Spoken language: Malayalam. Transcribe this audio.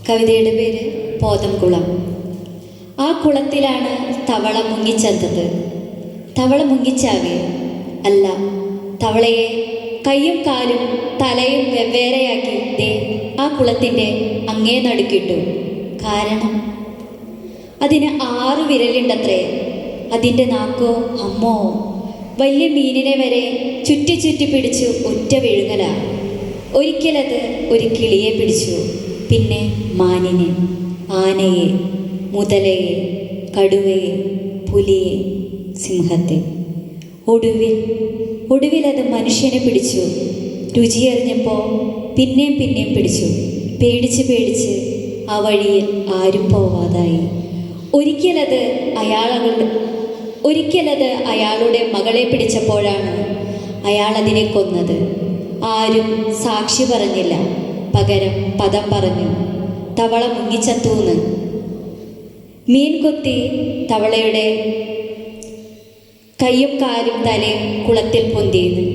കവിതയുടെ പേര് പോതംകുളം. ആ കുളത്തിലാണ് തവള മുങ്ങിച്ചെന്നത്. തവള മുങ്ങിച്ചാകെ അല്ല, തവളയെ കൈയും കാലും തലയും വെവ്വേറെയാക്കി ദേ ആ കുളത്തിൻ്റെ അങ്ങേ നടുക്കിട്ടു. കാരണം അതിന് 6 വിരലുണ്ടത്രേ. അതിൻ്റെ നാക്കോ അമ്മോ, വലിയ മീനിനെ വരെ ചുറ്റി ചുറ്റി പിടിച്ചു ഒറ്റ വിഴുങ്ങല. ഒരിക്കലത് ഒരു കിളിയെ പിടിച്ചു, പിന്നെ മാനിനെ, ആനയെ, മുതലയെ, കടുവയെ, പുലിയെ, സിംഹത്തെ. ഒടുവിലത് മനുഷ്യനെ പിടിച്ചു. രുചിയറിഞ്ഞപ്പോൾ പിന്നെയും പിടിച്ചു. പേടിച്ച് ആ വഴിയിൽ ആരും പോവാതായി. ഒരിക്കലത് അയാളുടെ മകളെ പിടിച്ചപ്പോഴാണ് അയാൾ അതിനെ കൊന്നത്. ആരും സാക്ഷി പറഞ്ഞില്ല, പകരം പദം പറഞ്ഞു, തവള മുങ്ങിച്ചത്തൂന്ന്. മീൻ കൊത്തി തവളയുടെ കൈയും കാലും തലയും കുളത്തിൽ പൊന്തിയെന്ന്.